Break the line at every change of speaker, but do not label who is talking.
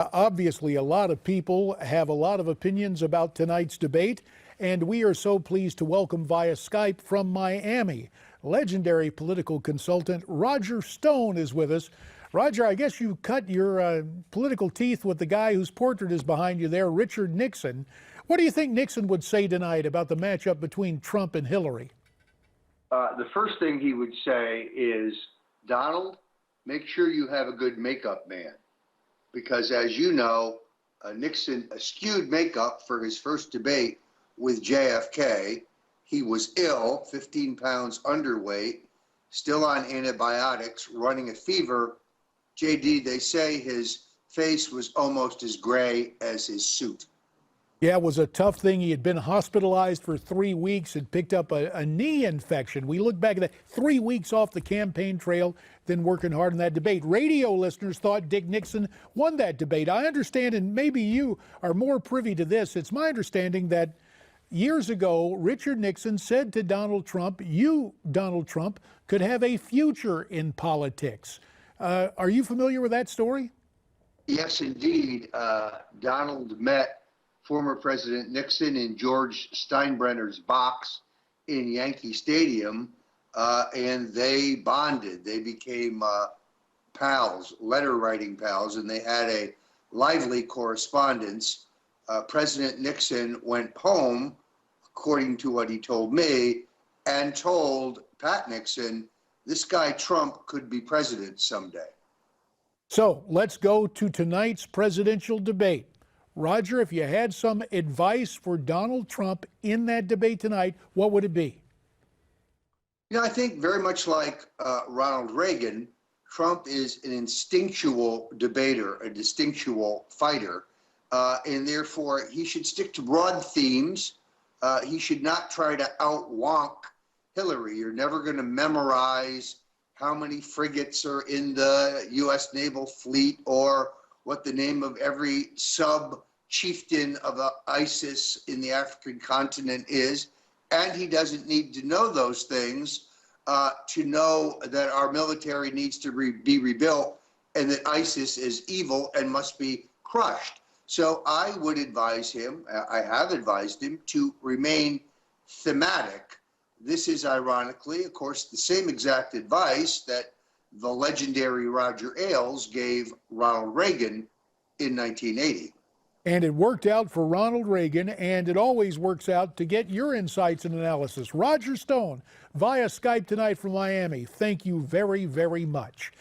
Obviously, a lot of people have a lot of opinions about tonight's debate, and we are so pleased to welcome via Skype from Miami, legendary political consultant Roger Stone is with us. Roger, I guess you cut your political teeth with the guy whose portrait is behind you there, Richard Nixon. What do you think Nixon would say tonight about the matchup between Trump and Hillary?
The first thing he would say is, Donald, make sure you have a good makeup man. Because as you know, Nixon eschewed makeup for his first debate with JFK. He was ill, 15 pounds underweight, still on antibiotics, running a fever. JD, they say his face was almost as gray as his suit.
Yeah, it was a tough thing. He had been hospitalized for 3 weeks and picked up a knee infection. We look back at that, 3 weeks off the campaign trail, then working hard in that debate. Radio listeners thought Dick Nixon won that debate. I understand, and maybe you are more privy to this. It's my understanding that years ago, Richard Nixon said to Donald Trump, you, Donald Trump, could have a future in politics. Are you familiar with that story?
Yes, indeed. Donald met former President Nixon in George Steinbrenner's box in Yankee Stadium, and they bonded. They became pals, letter-writing pals, and they had a lively correspondence. President Nixon went home, according to what he told me, and told Pat Nixon, this guy Trump could be president someday.
So let's go to tonight's presidential debate. Roger, if you had some advice for Donald Trump in that debate tonight, what would it be?
You know, I think very much like Ronald Reagan, Trump is an instinctual debater, a distinctual fighter, and therefore he should stick to broad themes. He should not try to outwonk Hillary. You're never going to memorize how many frigates are in the U.S. naval fleet or what the name of every sub-chieftain of ISIS in the African continent is. And he doesn't need to know those things to know that our military needs to be rebuilt and that ISIS is evil and must be crushed. So I would advise him, I have advised him, to remain thematic. This is ironically, of course, the same exact advice that the legendary Roger Ailes gave Ronald Reagan in 1980.
And it worked out for Ronald Reagan, and it always works out to get your insights and analysis. Roger Stone, via Skype tonight from Miami. Thank you very, very much.